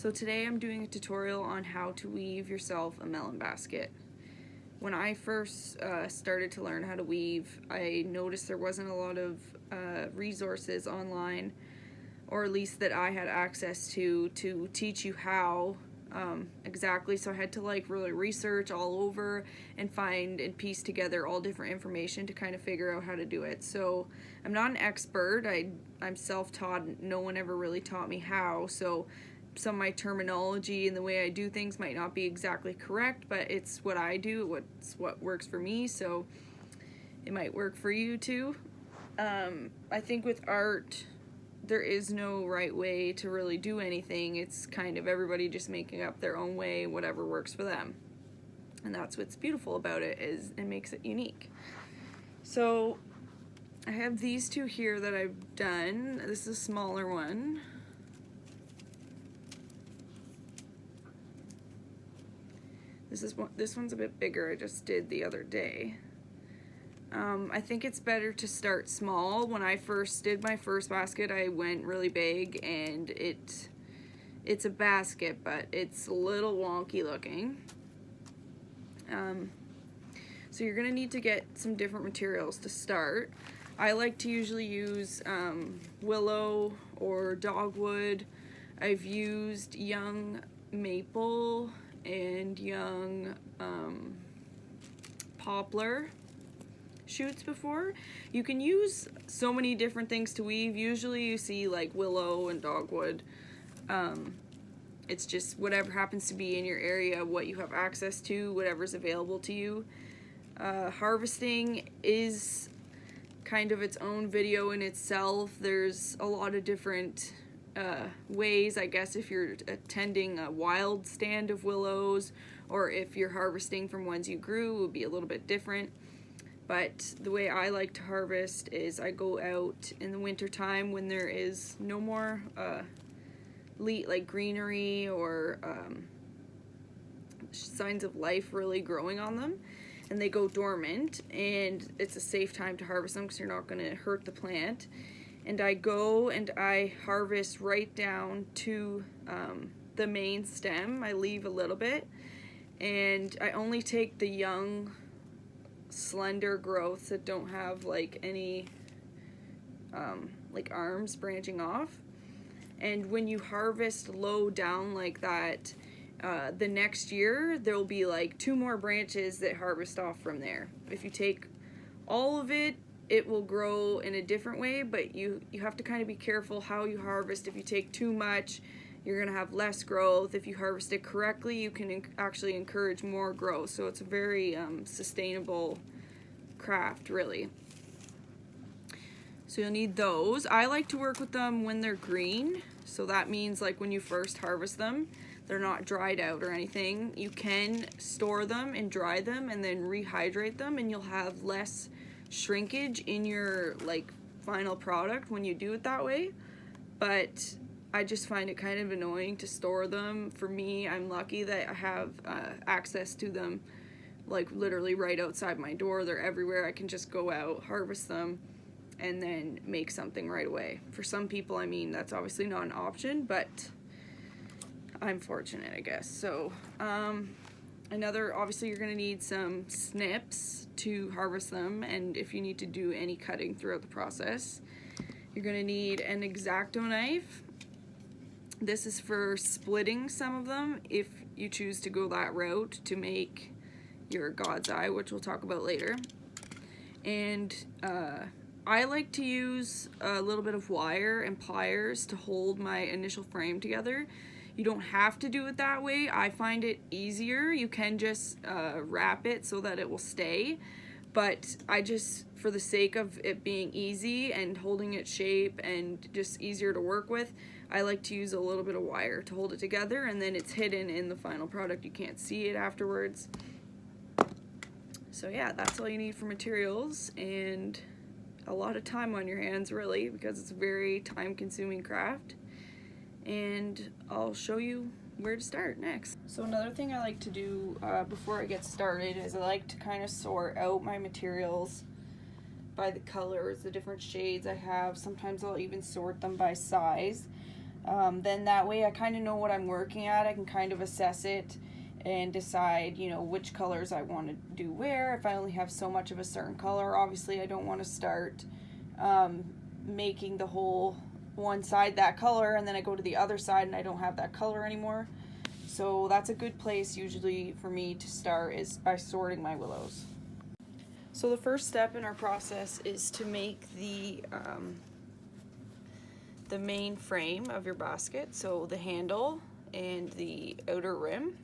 So today I'm doing a tutorial on how to weave yourself a melon basket. When I first started to learn how to weave, I noticed there wasn't a lot of resources online, or at least that I had access to teach you how exactly. So I had to really research all over and find and piece together all different information to kind of figure out how to do it. So I'm not an expert. I'm self-taught. No one ever really taught me how. So some of my terminology and the way I do things might not be exactly correct, but it's what I do, it's what works for me, so it might work for you too. I think with art, there is no right way to really do anything. It's kind of everybody just making up their own way, whatever works for them. And that's what's beautiful about it, is it makes it unique. So I have these two here that I've done. This is a smaller one. This one's a bit bigger. I just did the other day. I think it's better to start small. When I first did my first basket, I went really big, and it's a basket, but it's a little wonky looking. So you're gonna need to get some different materials to start. I like to usually use willow or dogwood. I've used young maple and young poplar shoots before. You can use so many different things to weave. Usually you see like willow and dogwood. It's just whatever happens to be in your area, what you have access to, whatever's available to you. Harvesting is kind of its own video in itself. There's a lot of different ways, I guess, if you're attending a wild stand of willows, or if you're harvesting from ones you grew, it would be a little bit different. But the way I like to harvest is I go out in the winter time when there is no more like greenery or signs of life really growing on them, and they go dormant, and it's a safe time to harvest them because you're not going to hurt the plant. And I go and I harvest right down to the main stem. I leave a little bit, and I only take the young slender growths that don't have like any like arms branching off. And when you harvest low down like that, the next year there'll be like 2 more branches that harvest off from there. If you take all of it, it will grow in a different way, but you have to kind of be careful how you harvest. If you take too much, you're gonna have less growth. If you harvest it correctly, you can actually encourage more growth. So it's a very sustainable craft, really. So you'll need those. I like to work with them when they're green. So that means like when you first harvest them, they're not dried out or anything. You can store them and dry them and then rehydrate them, and you'll have less shrinkage in your like final product when you do it that way. But I just find it kind of annoying to store them. For me, I'm lucky that I have access to them like literally right outside my door. They're everywhere. I can just go out, harvest them, and then make something right away. For some people, I mean, that's obviously not an option, but I'm fortunate, I guess. So obviously you're gonna need some snips to harvest them, and if you need to do any cutting throughout the process. You're gonna need an X-Acto knife. This is for splitting some of them if you choose to go that route to make your God's Eye, which we'll talk about later. And I like to use a little bit of wire and pliers to hold my initial frame together. You don't have to do it that way. I find it easier. You can just wrap it so that it will stay. But I just, for the sake of it being easy and holding its shape and just easier to work with, I like to use a little bit of wire to hold it together, and then it's hidden in the final product. You can't see it afterwards. So yeah, that's all you need for materials, and a lot of time on your hands, really, because it's a very time-consuming craft. And I'll show you where to start next. So another thing I like to do before I get started is I like to kind of sort out my materials by the colors, the different shades I have. Sometimes I'll even sort them by size. Then that way I kind of know what I'm working at. I can kind of assess it and decide, you know, which colors I want to do where. If I only have so much of a certain color, obviously I don't want to start making the whole one side that color and then I go to the other side and I don't have that color anymore. So that's a good place usually for me to start, is by sorting my willows. So the first step in our process is to make the main frame of your basket, so the handle and the outer rim.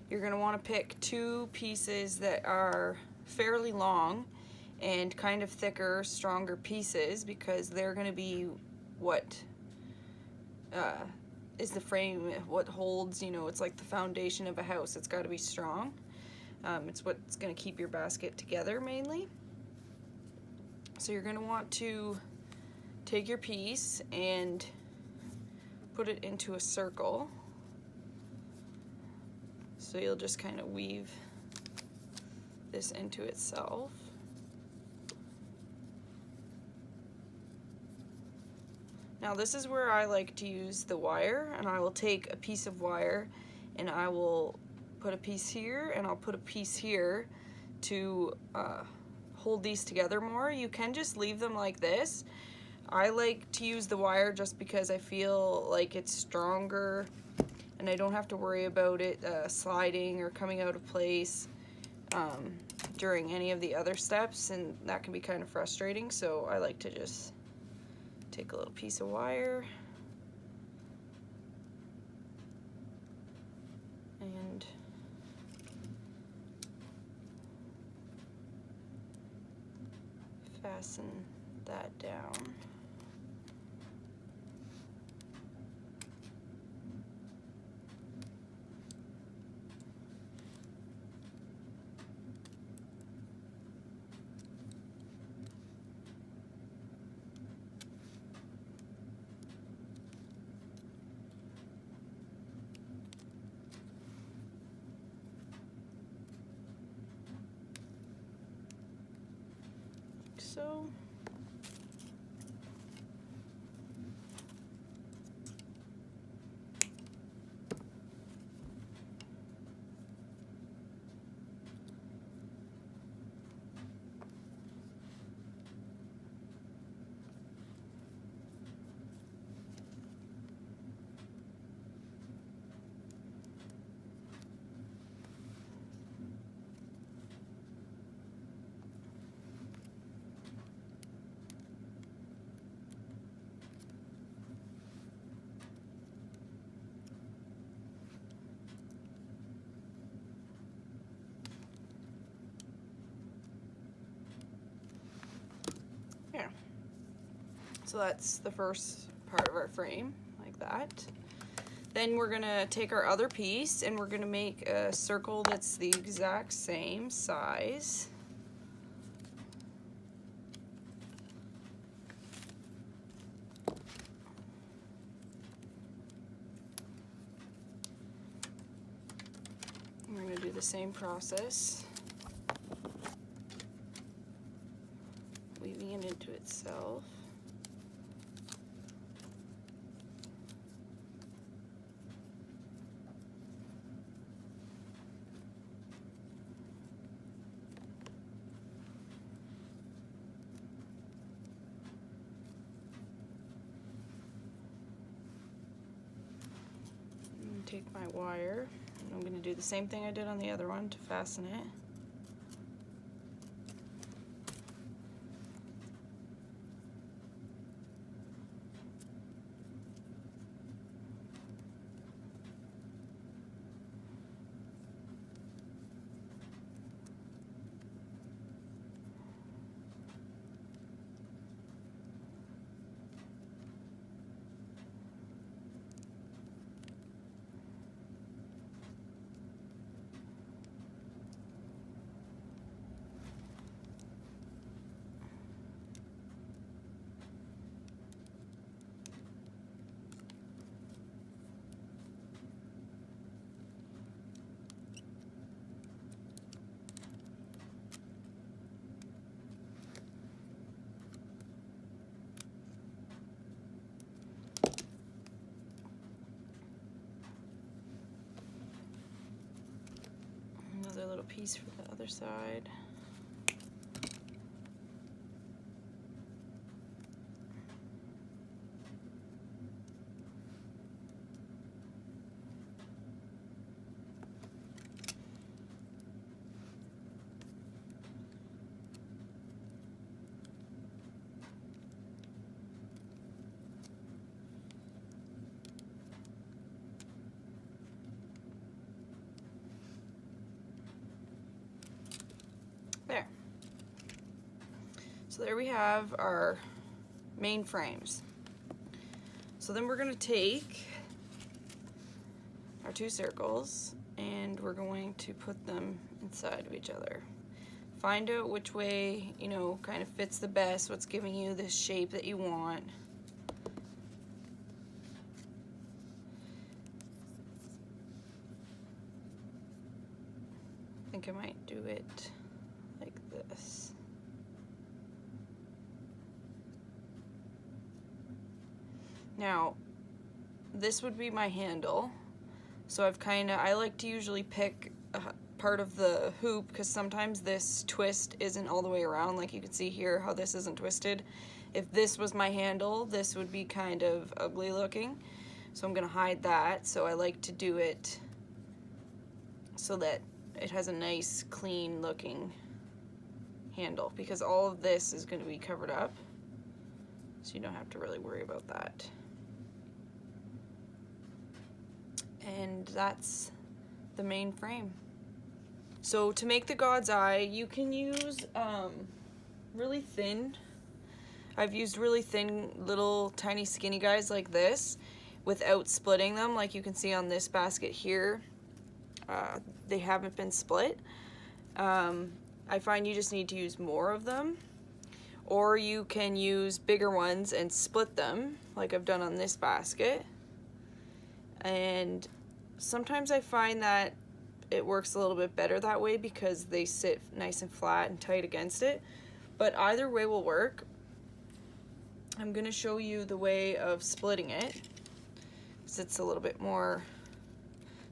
You're going to want to pick two pieces that are fairly long and kind of thicker, stronger pieces, because they're going to be what is the frame, what holds, you know, it's like the foundation of a house. It's got to be strong. It's what's going to keep your basket together mainly. So you're going to want to take your piece and put it into a circle. So you'll just kind of weave this into itself. Now this is where I like to use the wire, and I will take a piece of wire and I will put a piece here and I'll put a piece here to hold these together more. You can just leave them like this. I like to use the wire just because I feel like it's stronger and I don't have to worry about it sliding or coming out of place during any of the other steps, and that can be kind of frustrating. So I like to just take a little piece of wire and fasten that down. So yeah. So that's the first part of our frame, like that. Then we're gonna take our other piece and we're gonna make a circle that's the exact same size. We're gonna do the same process, weaving it into itself. Take my wire, and I'm going to do the same thing I did on the other one to fasten it. piece for the other side. There. So there we have our main frames. So then we're going to take our two circles and we're going to put them inside of each other. Find out which way, you know, kind of fits the best, what's giving you the shape that you want. I think I might do it like this. Now, this would be my handle. So I like to usually pick a part of the hoop because sometimes this twist isn't all the way around. Like you can see here how this isn't twisted. If this was my handle, this would be kind of ugly looking. So I'm gonna hide that. So I like to do it so that it has a nice clean looking handle because all of this is going to be covered up, so you don't have to really worry about that. And that's the main frame. So to make the God's Eye, you can use really thin. I've used really thin little tiny skinny guys like this without splitting them, like you can see on this basket here. They haven't been split. I find you just need to use more of them, or you can use bigger ones and split them like I've done on this basket. And sometimes I find that it works a little bit better that way because they sit nice and flat and tight against it, but either way will work. I'm going to show you the way of splitting it because it's a little bit more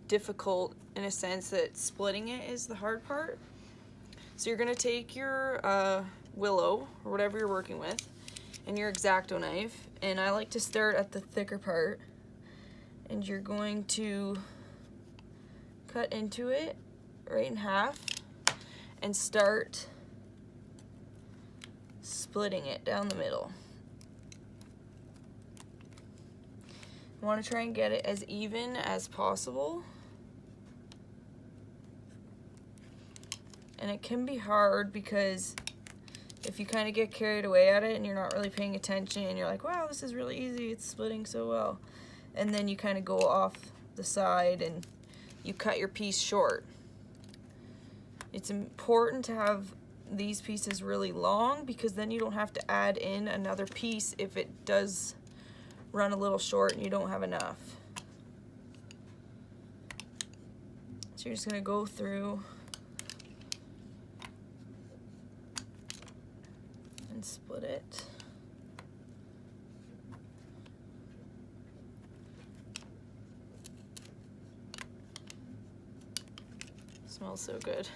difficult in a sense that splitting it is the hard part. So you're going to take your Willow or whatever you're working with and your X-Acto knife, and I like to start at the thicker part, and you're going to cut into it right in half and start splitting it down the middle. You want to try and get it as even as possible. And it can be hard because if you kind of get carried away at it and you're not really paying attention and you're like, wow, this is really easy, it's splitting so well. And then you kind of go off the side and you cut your piece short. It's important to have these pieces really long because then you don't have to add in another piece if it does run a little short and you don't have enough. So you're just going to go through and split it. Smells so good.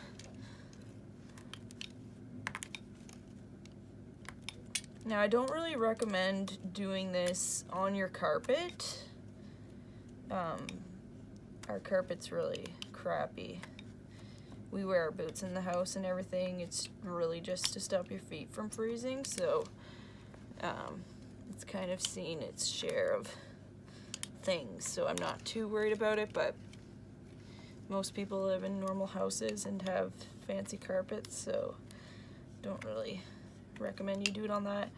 Now, I don't really recommend doing this on your carpet. Our carpet's really crappy. We wear our boots in the house and everything. It's really just to stop your feet from freezing, so it's kind of seen its share of things, so I'm not too worried about it, but most people live in normal houses and have fancy carpets, so don't really recommend you do it on that.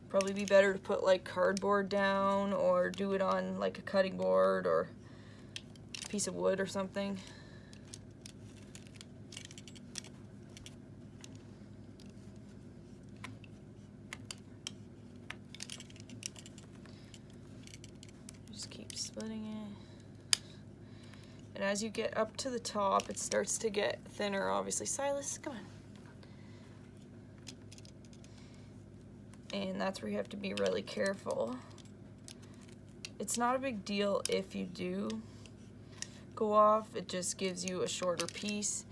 Probably be better to put like cardboard down or do it on like a cutting board or a piece of wood or something. Just keep splitting it. And as you get up to the top, it starts to get thinner, obviously. Silas, come on. And that's where you have to be really careful. It's not a big deal if you do go off. It just gives you a shorter piece.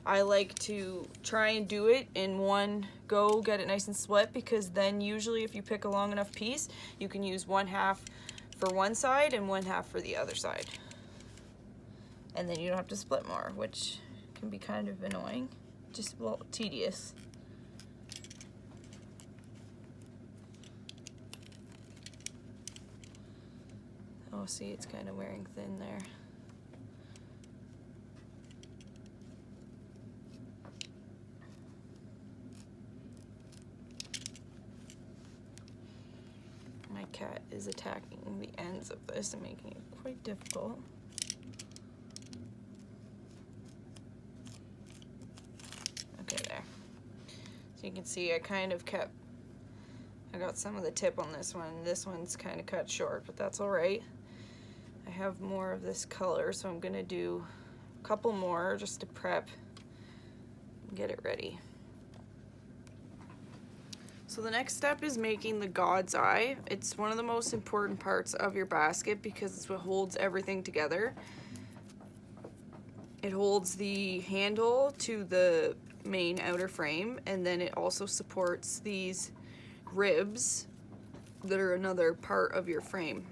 I like to try and do it in one go, get it nice and split, because then usually if you pick a long enough piece, you can use 1/2 for one side and 1/2 for the other side. And then you don't have to split more, which can be kind of annoying, just a little tedious. Oh, see, it's kind of wearing thin there. My cat is attacking the ends of this and making it quite difficult. Okay, there. So you can see I got some of the tip on this one. This one's kind of cut short, but that's all right. I have more of this color, so I'm gonna do a couple more just to prep and get it ready. So the next step is making the God's Eye. It's one of the most important parts of your basket because it's what holds everything together. It holds the handle to the main outer frame, and then it also supports these ribs that are another part of your frame.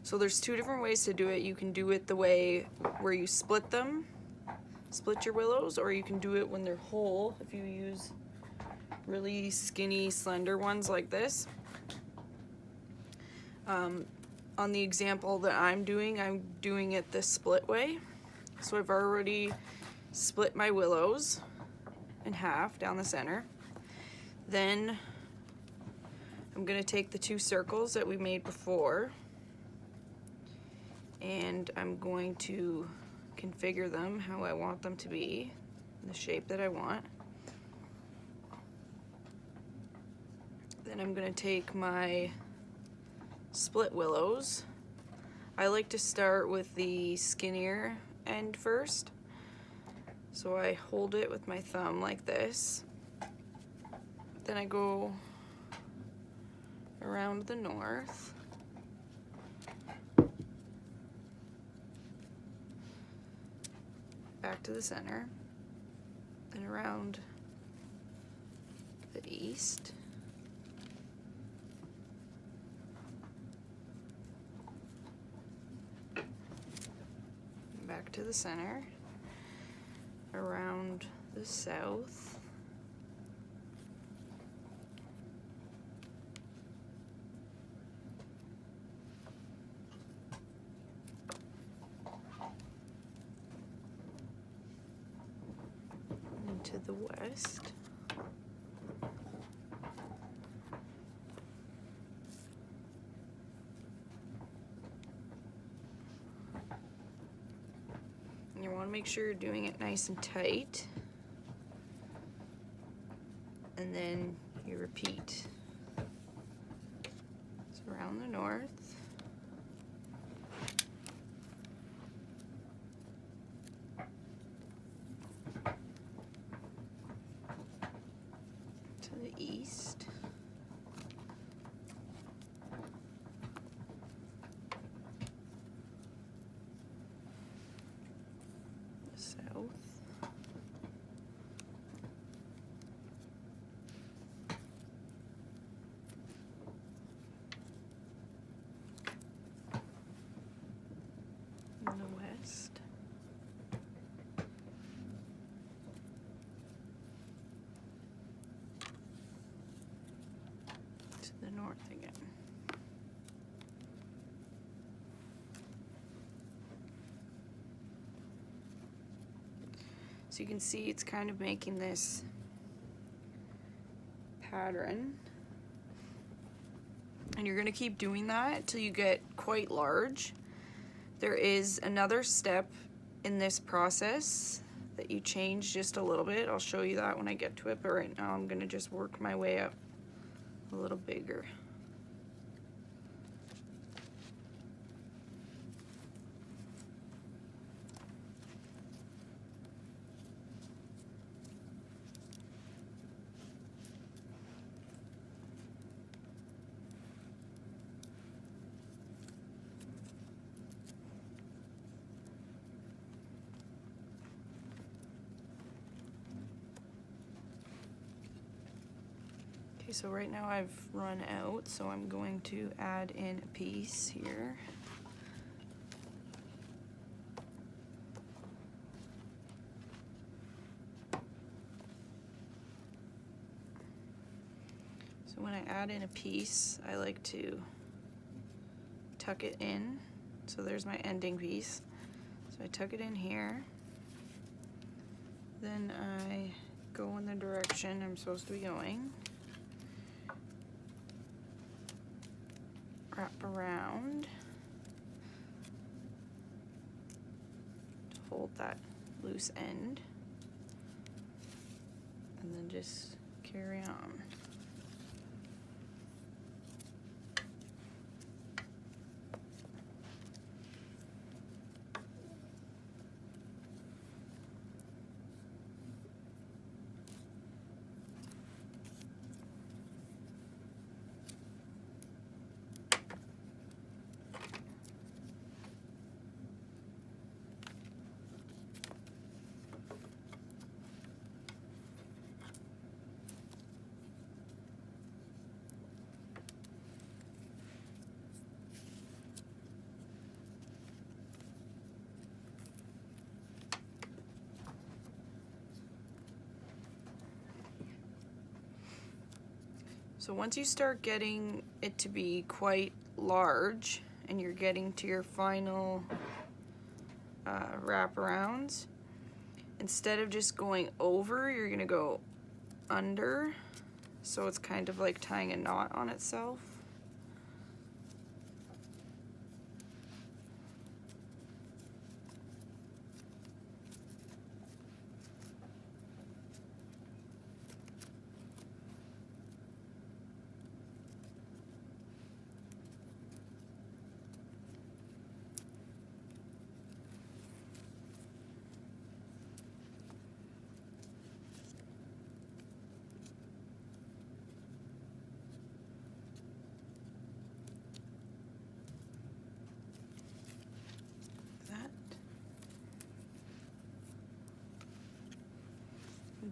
So there's 2 different ways to do it. You can do it the way where you split your willows, or you can do it when they're whole if you use really skinny, slender ones like this. On the example that I'm doing it the split way. So I've already split my willows in half down the center. Then I'm gonna take the 2 circles that we made before, and I'm going to configure them how I want them to be, the shape that I want. Then I'm gonna take my split willows. I like to start with the skinnier end first. So I hold it with my thumb like this. Then I go around the north. Back to the center. Then around the east. Back to the center, around the south, into the west, you want to make sure you're doing it nice and tight, and then you repeat. So around the north, to the east, south, and the west, to the north again. So you can see it's kind of making this pattern. And you're going to keep doing that until you get quite large. There is another step in this process that you change just a little bit. I'll show you that when I get to it, but right now I'm going to just work my way up a little bigger. So right now I've run out, so I'm going to add in a piece here. So when I add in a piece, I like to tuck it in. So there's my ending piece. So I tuck it in here. Then I go in the direction I'm supposed to be going. Wrap around to hold that loose end. And then just carry on. So once you start getting it to be quite large and you're getting to your final wraparounds, instead of just going over, you're gonna go under, so it's kind of like tying a knot on itself.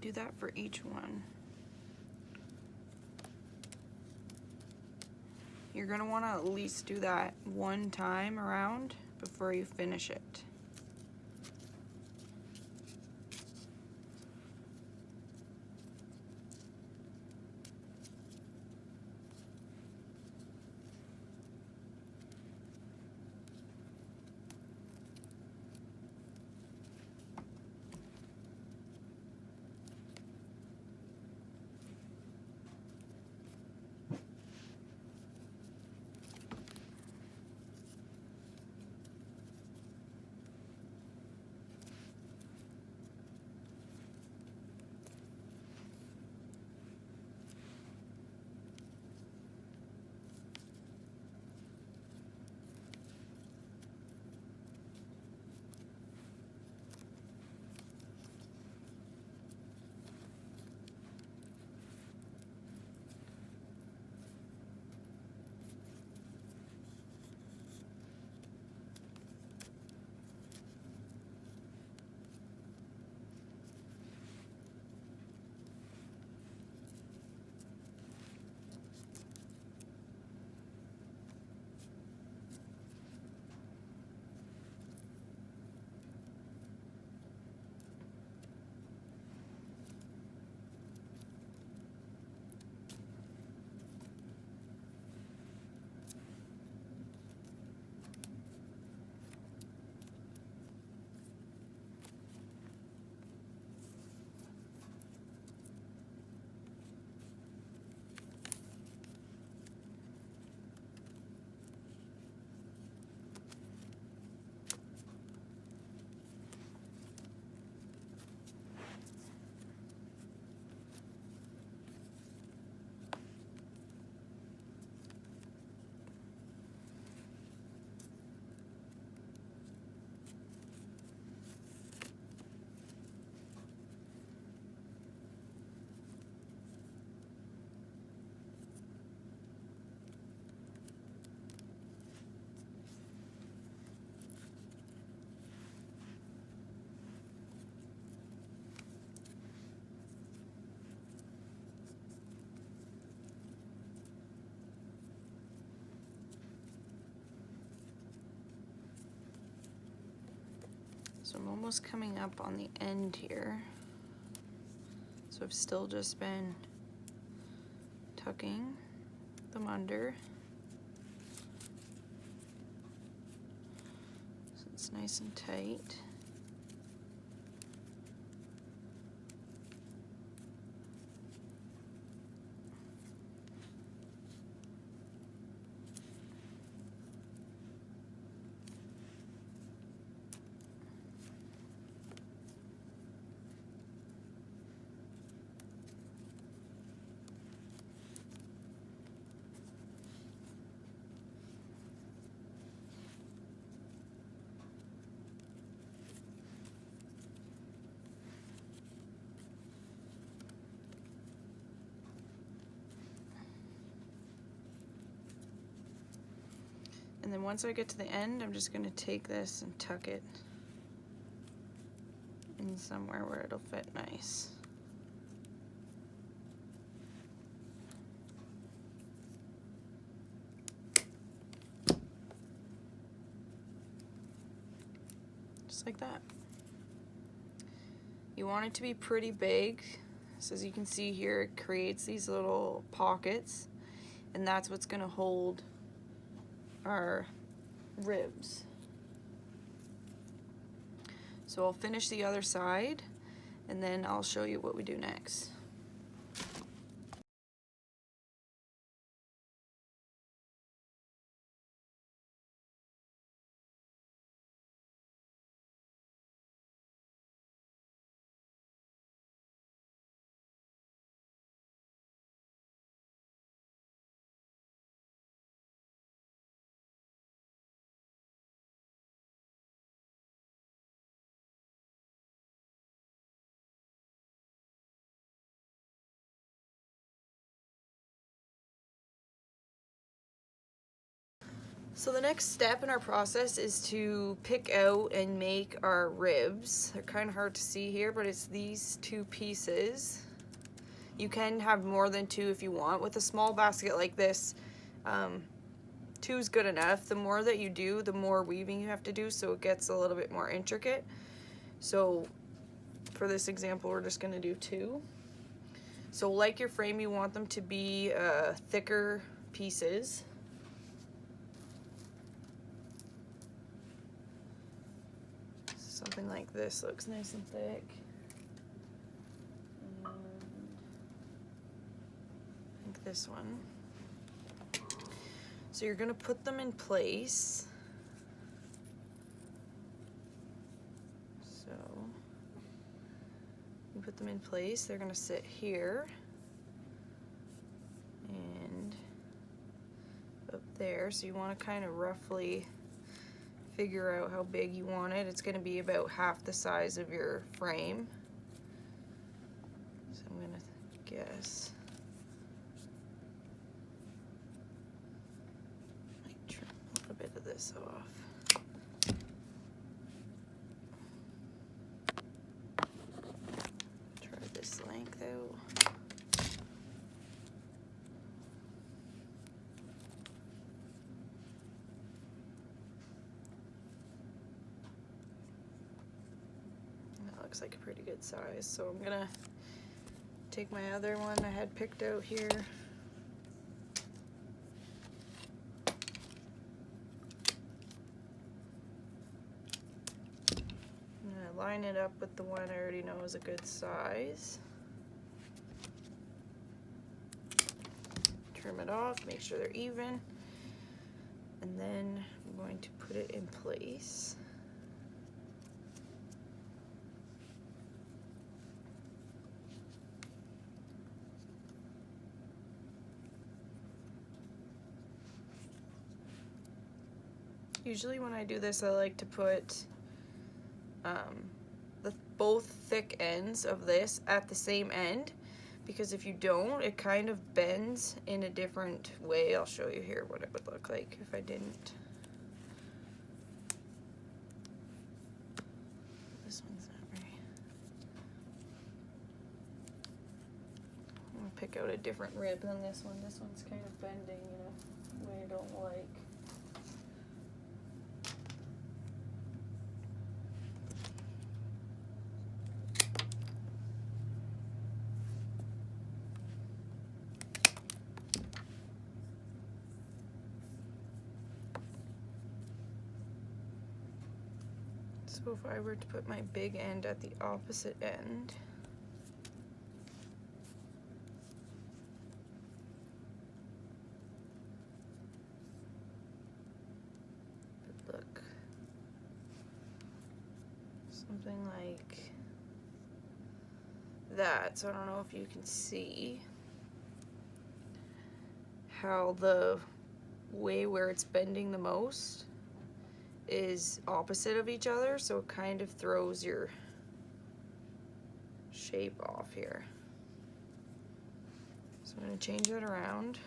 Do that for each one. You're gonna wanna at least do that one time around before you finish it. So I'm almost coming up on the end here. So I've still just been tucking them under. So it's nice and tight. And then once I get to the end, I'm just going to take this and tuck it in somewhere where it'll fit nice. Just like that. You want it to be pretty big. So as you can see here, it creates these little pockets, and that's what's going to hold our ribs. So I'll finish the other side and then I'll show you what we do next. So the next step in our process is to pick out and make our ribs. They're kind of hard to see here, but it's these two pieces. You can have more than two if you want. With a small basket like this, two is good enough. The more that you do, the more weaving you have to do, so it gets a little bit more intricate. So for this example, we're just going to do two. So like your frame, you want them to be thicker pieces. Something like this looks nice and thick. And I think this one. So you're going to put them in place. So you put them in place. They're going to sit here and up there. So you want to kind of roughly figure out how big you want it. It's going to be about half the size of your frame. So I'm going to guess. Might trim a little bit of this off. Try this length out. Looks like a pretty good size, so I'm gonna take my other one I had picked out here. I'm gonna line it up with the one I already know is a good size. Trim it off, make sure they're even, and then I'm going to put it in place. Usually when I do this, I like to put both thick ends of this at the same end, because if you don't, it kind of bends in a different way. I'll show you here what it would look like if I didn't. This one's not right. I'm gonna pick out a different rib than this one. This one's kind of bending in a way I don't like. So if I were to put my big end at the opposite end, it would look something like that. So I don't know if you can see how the way where it's bending the most is opposite of each other, so it kind of throws your shape off here. So I'm going to change that around.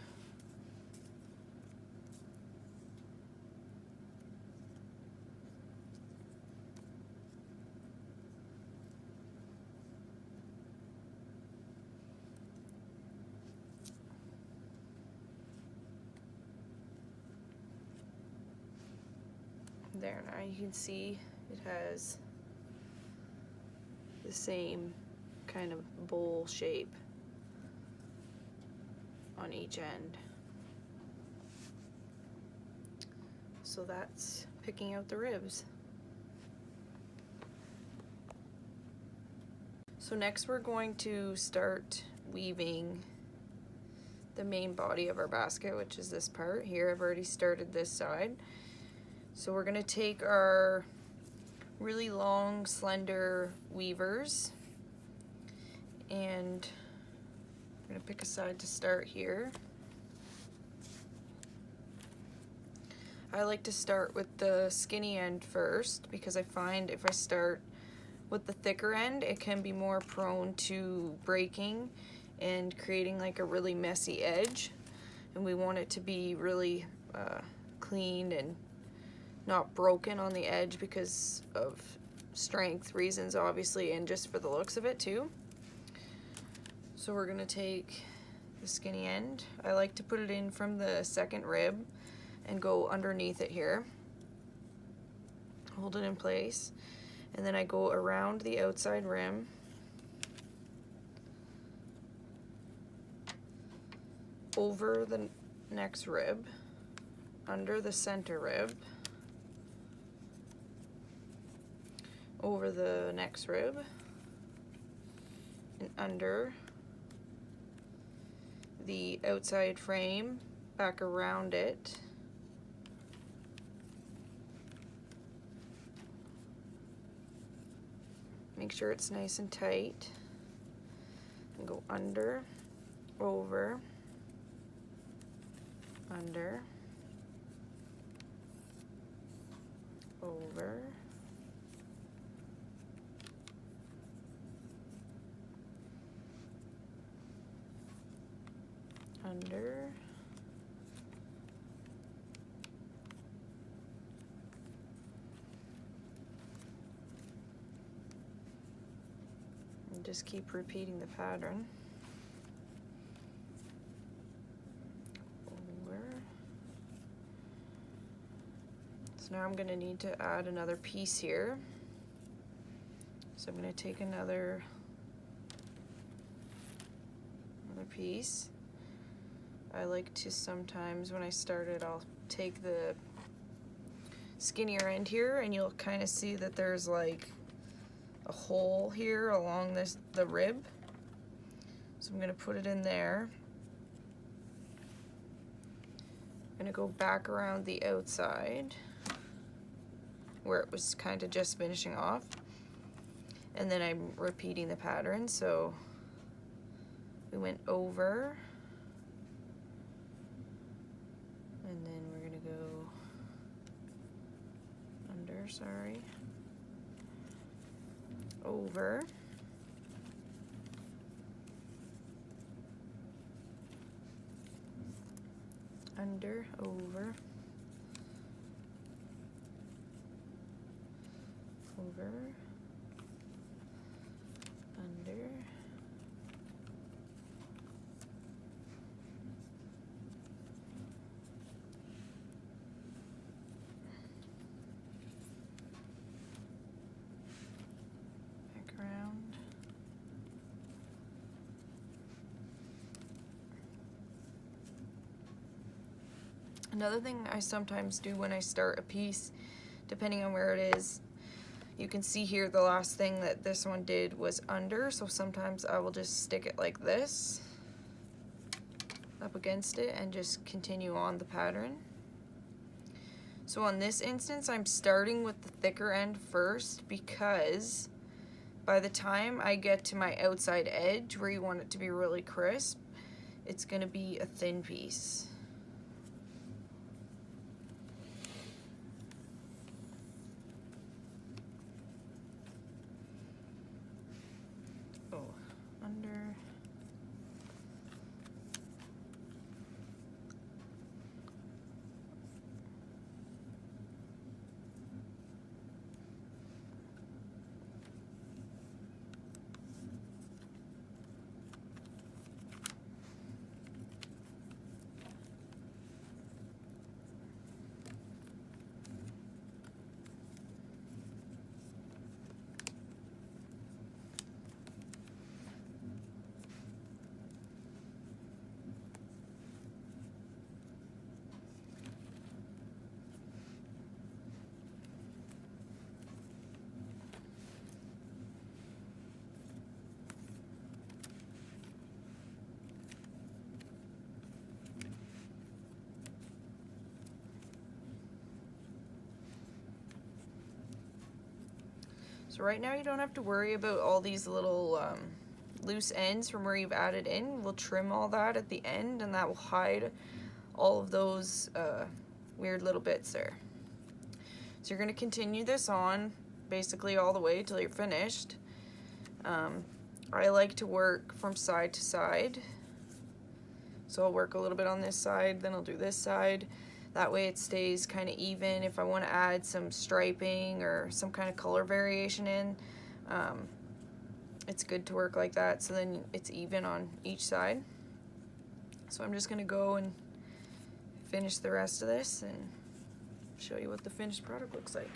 There, now you can see it has the same kind of bowl shape on each end. So that's picking out the ribs. So next we're going to start weaving the main body of our basket, which is this part here. I've already started this side. So we're gonna take our really long, slender weavers, and I'm gonna pick a side to start here. I like to start with the skinny end first, because I find if I start with the thicker end, it can be more prone to breaking and creating like a really messy edge. And we want it to be really clean and not broken on the edge because of strength reasons, obviously, and just for the looks of it too. So we're gonna take the skinny end. I like to put it in from the second rib and go underneath it here. Hold it in place. And then I go around the outside rim. Over the next rib, under the center rib, over the next rib, and under the outside frame, back around it, make sure it's nice and tight, and go under, over, under, over, under, and just keep repeating the pattern. Over. So now I'm going to need to add another piece here. So I'm going to take another piece. I like to sometimes, when I start it, I'll take the skinnier end here, and you'll kind of see that there's like a hole here along the rib. So I'm going to put it in there. I'm going to go back around the outside where it was kind of just finishing off, and then I'm repeating the pattern. So we went over, and then we're gonna go under, sorry, over, under, over, over, under, back around, another thing I sometimes do when I start a piece, depending on where it is, You can see here the last thing that this one did was under, so sometimes I will just stick it like this up against it and just continue on the pattern. So on this instance, I'm starting with the thicker end first because by the time I get to my outside edge where you want it to be really crisp, it's going to be a thin piece. Under. So right now you don't have to worry about all these little loose ends from where you've added in. We'll trim all that at the end, and that will hide all of those weird little bits there. So you're going to continue this on basically all the way till you're finished. I like to work from side to side. So I'll work a little bit on this side, then I'll do this side. That way it stays kind of even. If I want to add some striping or some kind of color variation in, it's good to work like that, so then it's even on each side. So I'm just going to go and finish the rest of this and show you what the finished product looks like.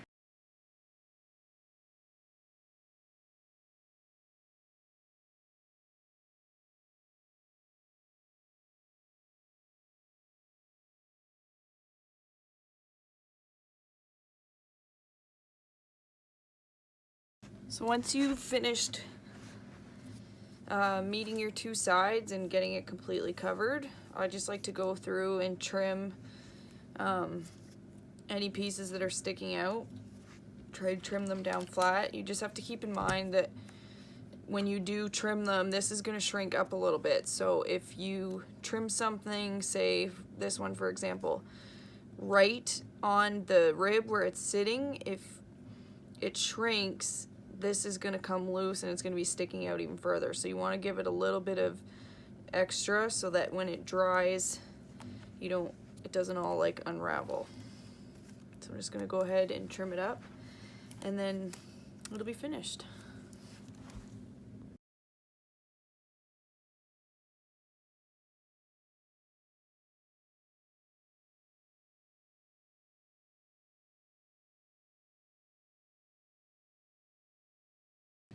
So once you've finished meeting your two sides and getting it completely covered, I just like to go through and trim any pieces that are sticking out. Try to trim them down flat. You just have to keep in mind that when you do trim them, this is going to shrink up a little bit. So if you trim something, say this one for example, right on the rib where it's sitting, if it shrinks, this is going to come loose and it's going to be sticking out even further. So you want to give it a little bit of extra so that when it dries, it doesn't all like unravel. So I'm just going to go ahead and trim it up, and then it'll be finished.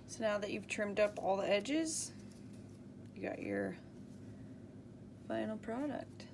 So now that you've trimmed up all the edges, you got your final product.